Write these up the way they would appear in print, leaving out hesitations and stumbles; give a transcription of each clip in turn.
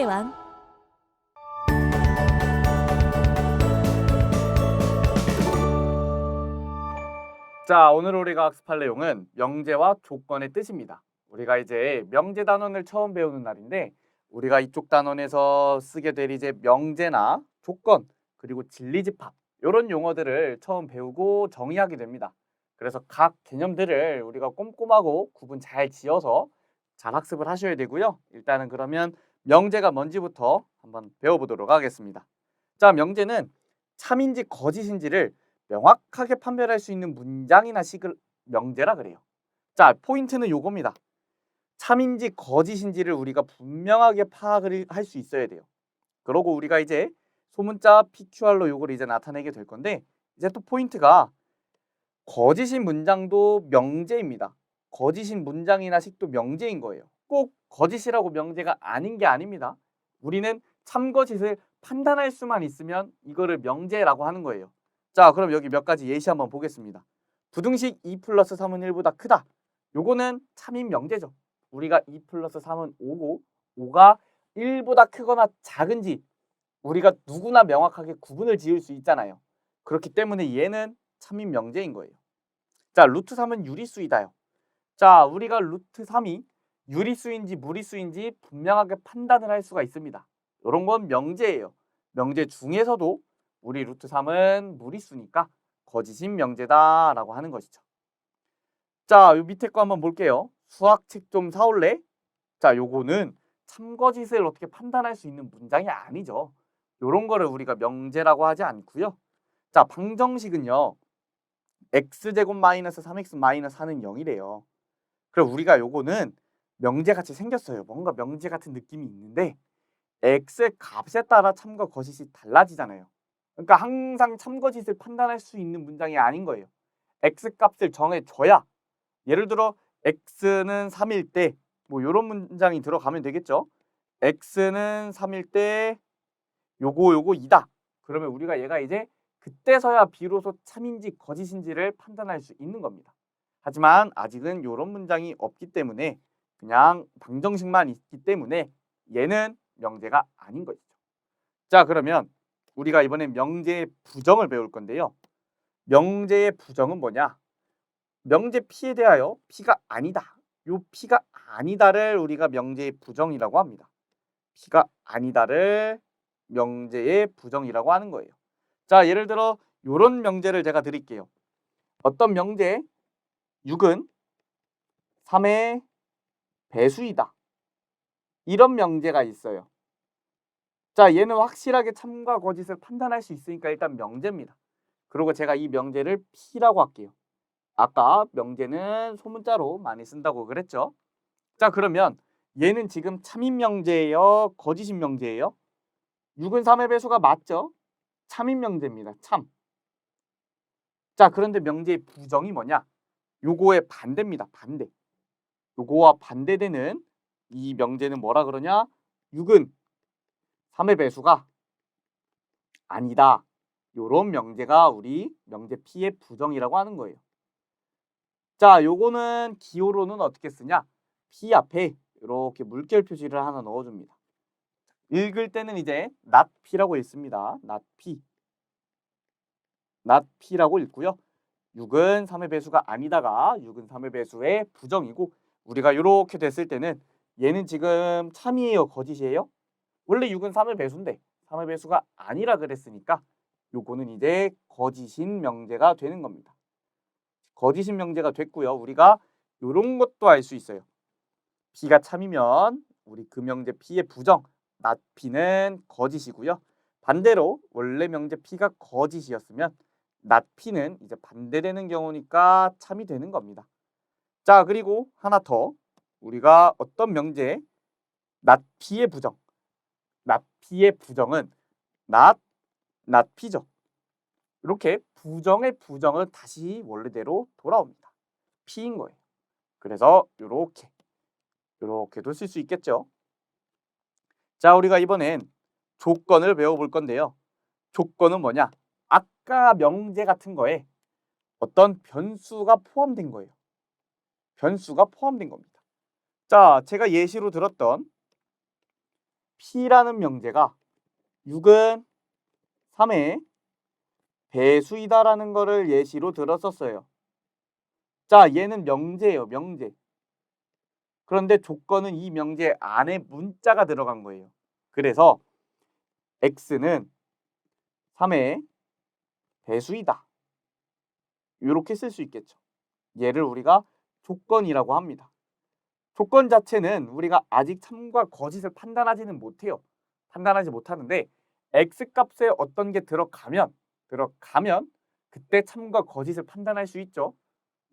영재의 왕. 자, 오늘 우리가 학습할 내용은 명제와 조건의 뜻입니다. 우리가 이제 명제 단원을 처음 배우는 날인데 우리가 이쪽 단원에서 쓰게 될 이제 명제나 조건 그리고 진리집합 이런 용어들을 처음 배우고 정의하게 됩니다. 그래서 각 개념들을 우리가 꼼꼼하고 구분 잘 지어서 잘 학습을 하셔야 되고요. 일단은 그러면 명제가 뭔지부터 한번 배워보도록 하겠습니다. 자, 명제는 참인지 거짓인지를 명확하게 판별할 수 있는 문장이나 식을 명제라 그래요. 자, 포인트는 요겁니다. 참인지 거짓인지를 우리가 분명하게 파악을 할 수 있어야 돼요. 그러고 우리가 이제 소문자 PQR로 요걸 이제 나타내게 될 건데 이제 또 포인트가 거짓인 문장도 명제입니다. 거짓인 문장이나 식도 명제인 거예요. 꼭 거짓이라고 명제가 아닌 게 아닙니다. 우리는 참거짓을 판단할 수만 있으면 이거를 명제라고 하는 거예요. 자, 그럼 여기 몇 가지 예시 한번 보겠습니다. 부등식 2 플러스 3은 1보다 크다. 요거는 참인 명제죠. 우리가 2 플러스 3은 5고 5가 1보다 크거나 작은지 우리가 누구나 명확하게 구분을 지을 수 있잖아요. 그렇기 때문에 얘는 참인 명제인 거예요. 자, 루트 3은 유리수이다요. 자, 우리가 루트 3이 유리수인지 무리수인지 분명하게 판단을 할 수가 있습니다. 이런 건 명제예요. 명제 중에서도 우리 루트 3은 무리수니까 거짓인 명제다라고 하는 것이죠. 자, 요 밑에 거 한번 볼게요. 수학책 좀 사올래? 자, 요거는 참거짓을 어떻게 판단할 수 있는 문장이 아니죠. 요런 거를 우리가 명제라고 하지 않고요. 자, 방정식은요. x제곱 마이너스 3x 마이너스 4는 0이래요. 그럼 우리가 요거는 명제같이 생겼어요. 뭔가 명제 같은 느낌이 있는데 x의 값에 따라 참과 거짓이 달라지잖아요. 그러니까 항상 참거짓을 판단할 수 있는 문장이 아닌 거예요. x 값을 정해줘야 예를 들어 x는 3일 때 뭐 요런 문장이 들어가면 되겠죠. x는 3일 때 요거 2다. 그러면 우리가 얘가 이제 그때서야 비로소 참인지 거짓인지를 판단할 수 있는 겁니다. 하지만 아직은 요런 문장이 없기 때문에 그냥 방정식만 있기 때문에 얘는 명제가 아닌 것이죠. 자, 그러면 우리가 이번엔 명제의 부정을 배울 건데요. 명제의 부정은 뭐냐? 명제 P에 대하여 P가 아니다. 요 P가 아니다를 우리가 명제의 부정이라고 합니다. P가 아니다를 명제의 부정이라고 하는 거예요. 자, 예를 들어 요런 명제를 제가 드릴게요. 어떤 명제 6은 3의 배수이다. 이런 명제가 있어요. 자, 얘는 확실하게 참과 거짓을 판단할 수 있으니까 일단 명제입니다. 그리고 제가 이 명제를 P라고 할게요. 아까 명제는 소문자로 많이 쓴다고 그랬죠. 자, 그러면 얘는 지금 참인 명제예요? 거짓인 명제예요? 6은 3의 배수가 맞죠? 참인 명제입니다. 참. 자, 그런데 명제의 부정이 뭐냐? 요거의 반대입니다. 반대. 요거와 반대되는 이 명제는 뭐라 그러냐? 6은 3의 배수가 아니다. 요런 명제가 우리 명제 P의 부정이라고 하는 거예요. 자, 요거는 기호로는 어떻게 쓰냐? P 앞에 이렇게 물결 표시를 하나 넣어줍니다. 읽을 때는 이제 not P라고 읽습니다. not P. not P라고 읽고요. 6은 3의 배수가 아니다가 6은 3의 배수의 부정이고 우리가 이렇게 됐을 때는 얘는 지금 참이에요? 거짓이에요? 원래 6은 3의 배수인데 3의 배수가 아니라 그랬으니까 요거는 이제 거짓인 명제가 되는 겁니다. 거짓인 명제가 됐고요. 우리가 요런 것도 알 수 있어요. P가 참이면 우리 그 명제 P의 부정 not P는 거짓이고요. 반대로 원래 명제 P가 거짓이었으면 not P는 이제 반대되는 경우니까 참이 되는 겁니다. 자, 그리고 하나 더 우리가 어떤 명제 not P의 부정 not P의 부정은 not P죠. 이렇게 부정의 부정은 다시 원래대로 돌아옵니다. P인 거예요. 그래서 이렇게도 쓸 수 있겠죠. 자, 우리가 이번엔 조건을 배워볼 건데요. 조건은 뭐냐? 아까 명제 같은 거에 어떤 변수가 포함된 거예요. 변수가 포함된 겁니다. 자, 제가 예시로 들었던 P라는 명제가 6은 3의 배수이다라는 거를 예시로 들었었어요. 자, 얘는 명제예요, 명제. 그런데 조건은 이 명제 안에 문자가 들어간 거예요. 그래서 x는 3의 배수이다. 이렇게 쓸 수 있겠죠. 얘를 우리가 조건이라고 합니다. 조건 자체는 우리가 아직 참과 거짓을 판단하지는 못해요. 판단하지 못하는데 x값에 어떤 게 들어가면 그때 참과 거짓을 판단할 수 있죠.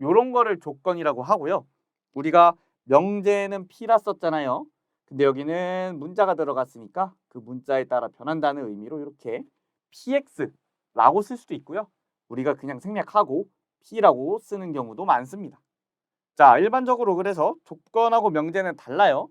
요런 거를 조건이라고 하고요. 우리가 명제는 P라 썼잖아요. 근데 여기는 문자가 들어갔으니까 그 문자에 따라 변한다는 의미로 이렇게 PX라고 쓸 수도 있고요. 우리가 그냥 생략하고 P라고 쓰는 경우도 많습니다. 자, 일반적으로 그래서 조건하고 명제는 달라요.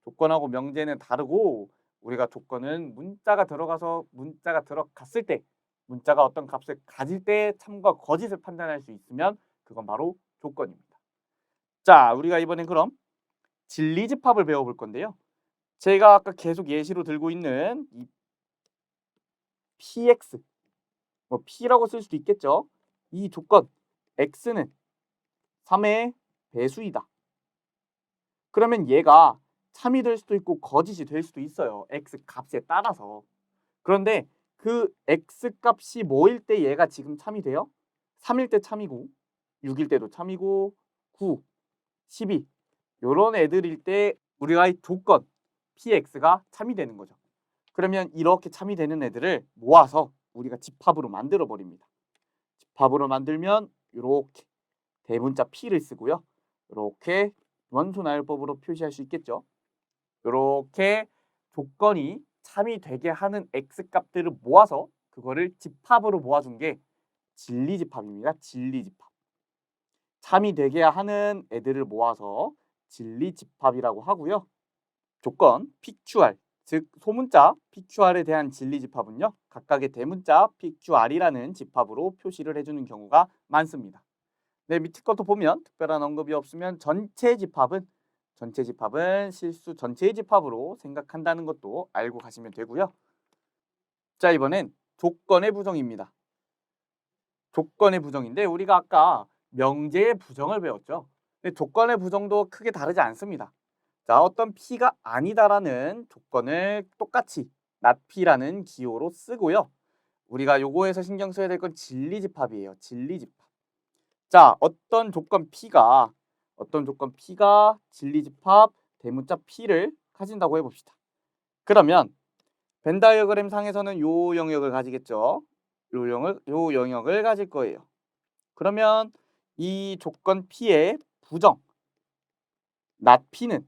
조건하고 명제는 다르고 우리가 조건은 문자가 들어갔을 때 문자가 어떤 값을 가질 때 참과 거짓을 판단할 수 있으면 그건 바로 조건입니다. 자, 우리가 이번엔 그럼 진리집합을 배워볼 건데요. 제가 아까 계속 예시로 들고 있는 이 px, 뭐 p라고 쓸 수도 있겠죠. 이 조건 x는 3의 배수이다. 그러면 얘가 참이 될 수도 있고 거짓이 될 수도 있어요. x 값에 따라서. 그런데 그 x 값이 뭐일 때 얘가 지금 참이 돼요? 3일 때 참이고 6일 때도 참이고 9, 12 요런 애들일 때 우리가 이 조건 px가 참이 되는 거죠. 그러면 이렇게 참이 되는 애들을 모아서 우리가 집합으로 만들어 버립니다. 집합으로 만들면 이렇게 대문자 p를 쓰고요. 이렇게 원소나열법으로 표시할 수 있겠죠. 이렇게 조건이 참이 되게 하는 x값들을 모아서 그거를 집합으로 모아준 게 진리집합입니다. 진리집합. 참이 되게 하는 애들을 모아서 진리집합이라고 하고요. 조건 PQR, 즉 소문자 PQR에 대한 진리집합은요. 각각의 대문자 PQR이라는 집합으로 표시를 해주는 경우가 많습니다. 네, 밑에 것도 보면 특별한 언급이 없으면 전체 집합은 실수 전체의 집합으로 생각한다는 것도 알고 가시면 되고요. 자, 이번엔 조건의 부정입니다. 조건의 부정인데 우리가 아까 명제의 부정을 배웠죠. 근데 조건의 부정도 크게 다르지 않습니다. 자, 어떤 P가 아니다라는 조건을 똑같이 not P라는 기호로 쓰고요. 우리가 요거에서 신경 써야 될 건 진리집합이에요. 진리집합. 자, 어떤 조건 P가 진리집합 대문자 P를 가진다고 해봅시다. 그러면 벤 다이어그램 상에서는 요 영역을 가지겠죠. 요 영역을 가질 거예요. 그러면 이 조건 P의 부정 not P는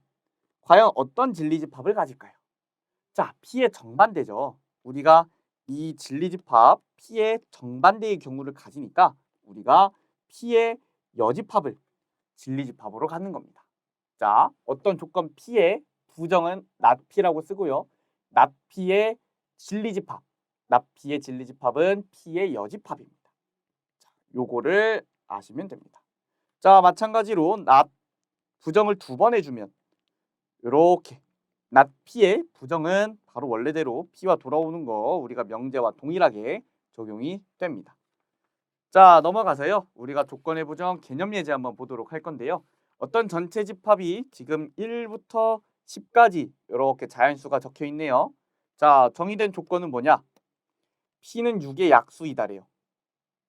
과연 어떤 진리집합을 가질까요? 자, P의 정반대죠. 우리가 이 진리집합 P의 정반대의 경우를 가지니까 우리가 P의 여집합을 진리집합으로 갖는 겁니다. 자, 어떤 조건 P의 부정은 not P라고 쓰고요. not P의 진리집합, not P의 진리집합은 P의 여집합입니다. 자, 요거를 아시면 됩니다. 자, 마찬가지로 not 부정을 2번 해주면 이렇게 not P의 부정은 바로 원래대로 P와 돌아오는 거 우리가 명제와 동일하게 적용이 됩니다. 자, 넘어가서요. 우리가 조건의 부정 개념 예제 한번 보도록 할 건데요. 어떤 전체 집합이 지금 1부터 10까지 이렇게 자연수가 적혀 있네요. 자, 정의된 조건은 뭐냐? P는 6의 약수이다래요.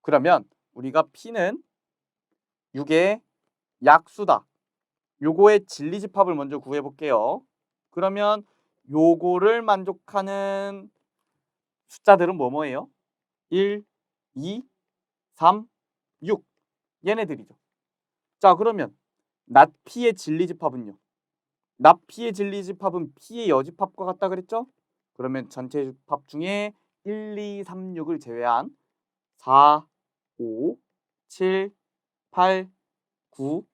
그러면 우리가 P는 6의 약수다. 요거의 진리집합을 먼저 구해볼게요. 그러면 요거를 만족하는 숫자들은 뭐예요? 1, 2, 3, 6 얘네들이죠. 자, 그러면 not P의 진리집합은요? not P의 진리집합은 P의 여집합과 같다 그랬죠? 그러면 전체 집합 중에 1, 2, 3, 6을 제외한 4, 5, 7, 8, 9,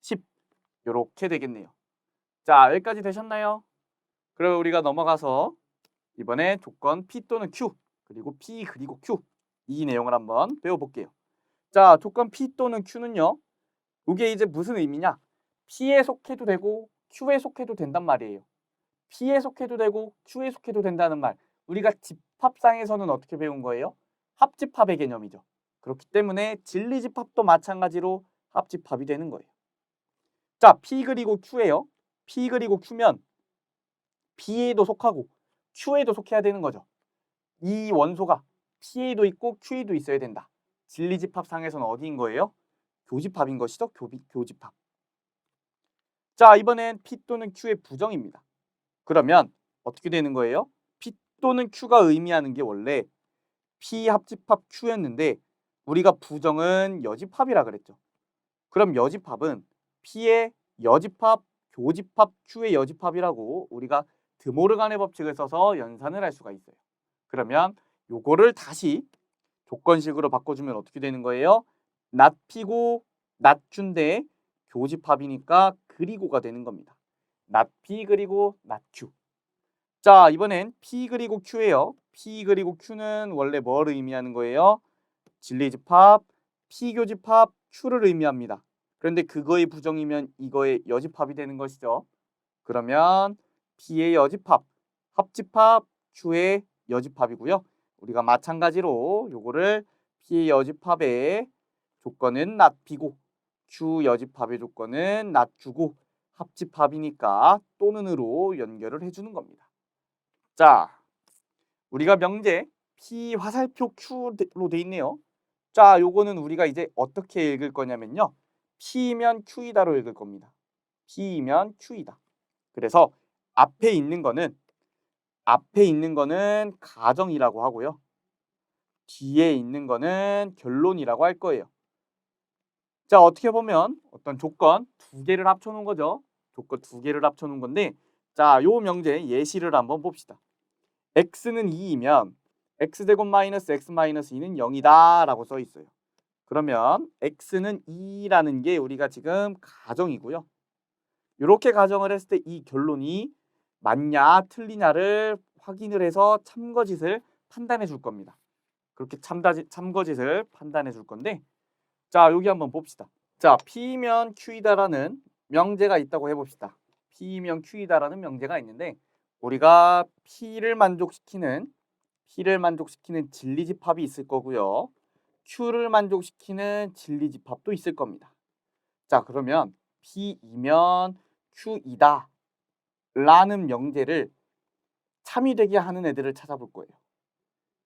10 요렇게 되겠네요. 자, 여기까지 되셨나요? 그럼 우리가 넘어가서 이번에 조건 P 또는 Q 그리고 P 그리고 Q 이 내용을 한번 배워볼게요. 자, 조건 P 또는 Q는요. 이게 이제 무슨 의미냐? P에 속해도 되고 Q에 속해도 된단 말이에요. P에 속해도 되고 Q에 속해도 된다는 말. 우리가 집합상에서는 어떻게 배운 거예요? 합집합의 개념이죠. 그렇기 때문에 진리집합도 마찬가지로 합집합이 되는 거예요. 자, P 그리고 Q예요. P 그리고 Q면 P에도 속하고 Q에도 속해야 되는 거죠. 이 원소가 P에도 있고 Q에도 있어야 된다. 진리집합상에서는 어디인 거예요? 교집합인 것이죠. 교집합. 자, 이번엔 P 또는 Q의 부정입니다. 그러면 어떻게 되는 거예요? P 또는 Q가 의미하는 게 원래 P 합집합 Q였는데 우리가 부정은 여집합이라 그랬죠. 그럼 여집합은 P의 여집합, 교집합, Q의 여집합이라고 우리가 드모르간의 법칙을 써서 연산을 할 수가 있어요. 그러면 요거를 다시 조건식으로 바꿔주면 어떻게 되는 거예요? 낫피고 낫큐인데 교집합이니까 그리고가 되는 겁니다. 낫피 그리고 낫큐. 자, 이번엔 P 그리고 Q예요. P 그리고 Q는 원래 뭘 의미하는 거예요? 진리집합, P교집합, Q를 의미합니다. 그런데 그거의 부정이면 이거의 여집합이 되는 것이죠. 그러면 P의 여집합, 합집합, Q의 여집합이고요. 우리가 마찬가지로 요거를 P의 여집합의 조건은 낫피고 Q 여집합의 조건은 낫큐고 합집합이니까 또는으로 연결을 해주는 겁니다. 자, 우리가 명제 P 화살표 Q로 돼 있네요. 자, 요거는 우리가 이제 어떻게 읽을 거냐면요. P면 Q이다로 읽을 겁니다. P면 Q이다. 그래서 앞에 있는 거는 가정이라고 하고요. 뒤에 있는 거는 결론이라고 할 거예요. 자, 어떻게 보면 어떤 조건 두 개를 합쳐 놓은 거죠. 조건 두 개를 합쳐 놓은 건데 자, 요 명제 예시를 한번 봅시다. x는 2이면 x제곱 마이너스 x 마이너스 2는 0이다 라고 써 있어요. 그러면 x는 2라는 게 우리가 지금 가정이고요. 이렇게 가정을 했을 때 이 결론이 맞냐 틀리냐를 확인을 해서 참거짓을 판단해 줄 겁니다. 그렇게 참거짓을 판단해 줄 건데 자, 여기 한번 봅시다. 자, P면 Q이다라는 명제가 있다고 해봅시다. P면 Q이다라는 명제가 있는데 우리가 P를 만족시키는 진리집합이 있을 거고요. Q를 만족시키는 진리집합도 있을 겁니다. 자, 그러면 P이면 Q이다 라는 명제를 참이 되게 하는 애들을 찾아볼 거예요.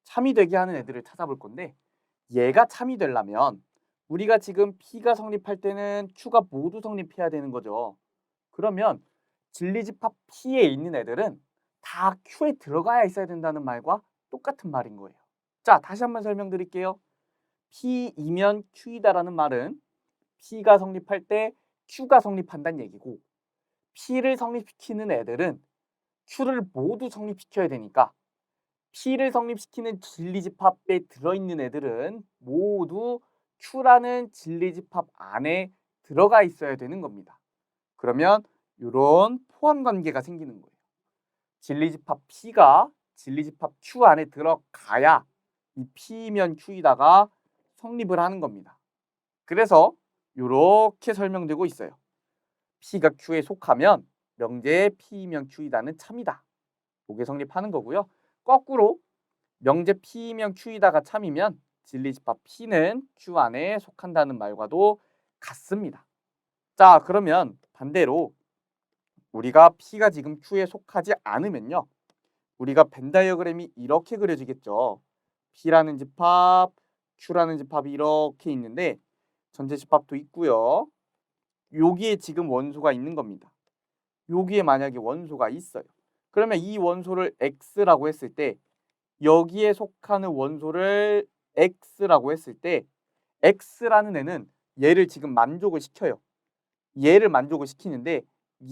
참이 되게 하는 애들을 찾아볼 건데 얘가 참이 되려면 우리가 지금 P가 성립할 때는 Q가 모두 성립해야 되는 거죠. 그러면 진리집합 P에 있는 애들은 다 Q에 들어가야 있어야 된다는 말과 똑같은 말인 거예요. 자, 다시 한번 설명드릴게요. P이면 Q이다라는 말은 P가 성립할 때 Q가 성립한다는 얘기고 P를 성립시키는 애들은 Q를 모두 성립시켜야 되니까 P를 성립시키는 진리집합에 들어있는 애들은 모두 Q라는 진리집합 안에 들어가 있어야 되는 겁니다. 그러면 이런 포함관계가 생기는 거예요. 진리집합 P가 진리집합 Q 안에 들어가야 이 P면 Q이다가 성립을 하는 겁니다. 그래서 이렇게 설명되고 있어요. P가 Q에 속하면 명제 P면 Q이다는 참이다. 이게 성립하는 거고요. 거꾸로 명제 P면 Q이다가 참이면 진리집합 P는 Q 안에 속한다는 말과도 같습니다. 자, 그러면 반대로 우리가 P가 지금 Q에 속하지 않으면요. 우리가 벤 다이어그램이 이렇게 그려지겠죠. P라는 집합, Q라는 집합이 이렇게 있는데 전체 집합도 있고요. 여기에 지금 원소가 있는 겁니다. 여기에 만약에 원소가 있어요. 그러면 이 원소를 X라고 했을 때 여기에 속하는 원소를 X라고 했을 때 X라는 애는 얘를 지금 만족을 시켜요. 얘를 만족을 시키는데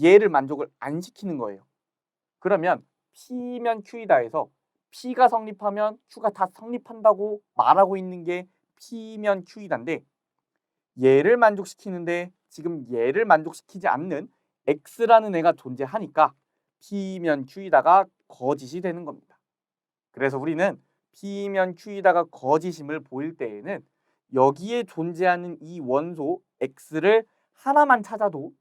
얘를 만족을 안 시키는 거예요. 그러면 P면 Q이다 해서 P가 성립하면 Q가 다 성립한다고 말하고 있는 게 P면 Q이다인데 얘를 만족시키는데 지금 얘를 만족시키지 않는 X라는 애가 존재하니까 P면 Q이다가 거짓이 되는 겁니다. 그래서 우리는 P면 Q이다가 거짓임을 보일 때에는 여기에 존재하는 이 원소 X를 하나만 찾아도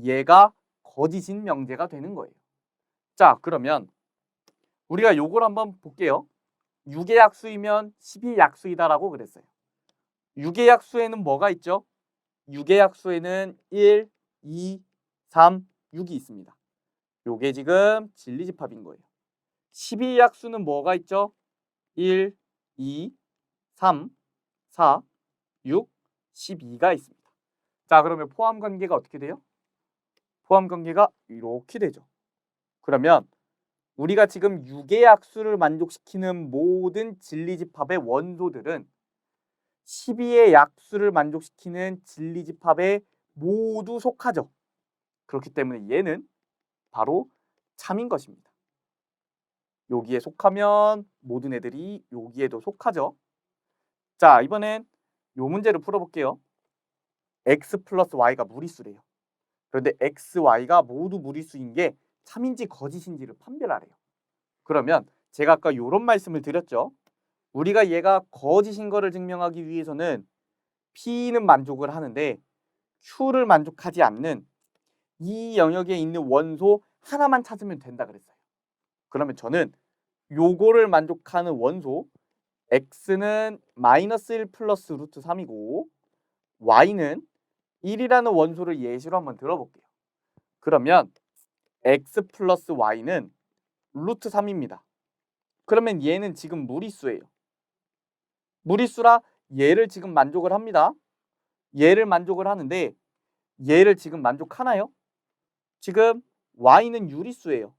얘가 거짓인 명제가 되는 거예요. 자, 그러면 우리가 요걸 한번 볼게요. 6의 약수이면 10이 약수이다라고 그랬어요. 6의 약수에는 뭐가 있죠? 6의 약수에는 1, 2, 3, 6이 있습니다. 요게 지금 진리집합인 거예요. 12의 약수는 뭐가 있죠? 1, 2, 3, 4, 6, 12가 있습니다. 자, 그러면 포함 관계가 어떻게 돼요? 포함 관계가 이렇게 되죠. 그러면 우리가 지금 6의 약수를 만족시키는 모든 진리집합의 원소들은 12의 약수를 만족시키는 진리집합에 모두 속하죠. 그렇기 때문에 얘는 바로 참인 것입니다. 여기에 속하면 모든 애들이 여기에도 속하죠. 자, 이번엔 요 문제를 풀어볼게요. x 플러스 y가 무리수래요. 그런데 x, y가 모두 무리수인 게 참인지 거짓인지를 판별하래요. 그러면 제가 아까 요런 말씀을 드렸죠. 우리가 얘가 거짓인 거를 증명하기 위해서는 P는 만족을 하는데 Q를 만족하지 않는 이 영역에 있는 원소 하나만 찾으면 된다 그랬어요. 그러면 저는 요거를 만족하는 원소 x는 마이너스 1 플러스 루트 3이고 y는 1이라는 원소를 예시로 한번 들어볼게요. 그러면 x 플러스 y는 루트 3입니다. 그러면 얘는 지금 무리수예요. 무리수라 얘를 지금 만족을 합니다. 얘를 만족을 하는데 얘를 지금 만족하나요? 지금 y는 유리수예요.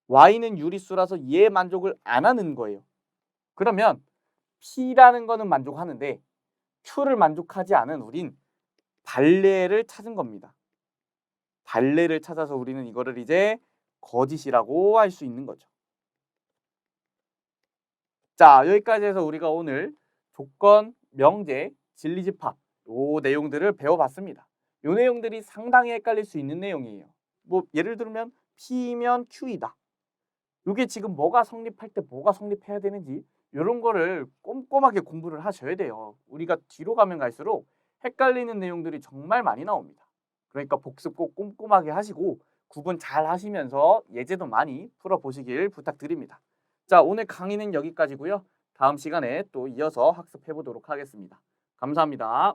y는 유리수라서 얘 만족을 안 하는 거예요. 그러면 p라는 거는 만족하는데 q를 만족하지 않은 우린 발레를 찾은 겁니다. 발레를 찾아서 우리는 이거를 이제 거짓이라고 할 수 있는 거죠. 자, 여기까지 해서 우리가 오늘 조건, 명제, 진리집합 요 내용들을 배워봤습니다. 요 내용들이 상당히 헷갈릴 수 있는 내용이에요. 뭐 예를 들면 P면 Q이다. 이게 지금 뭐가 성립할 때 뭐가 성립해야 되는지 이런 거를 꼼꼼하게 공부를 하셔야 돼요. 우리가 뒤로 가면 갈수록 헷갈리는 내용들이 정말 많이 나옵니다. 그러니까 복습 꼭 꼼꼼하게 하시고 구분 잘 하시면서 예제도 많이 풀어보시길 부탁드립니다. 자, 오늘 강의는 여기까지고요. 다음 시간에 또 이어서 학습해 보도록 하겠습니다. 감사합니다.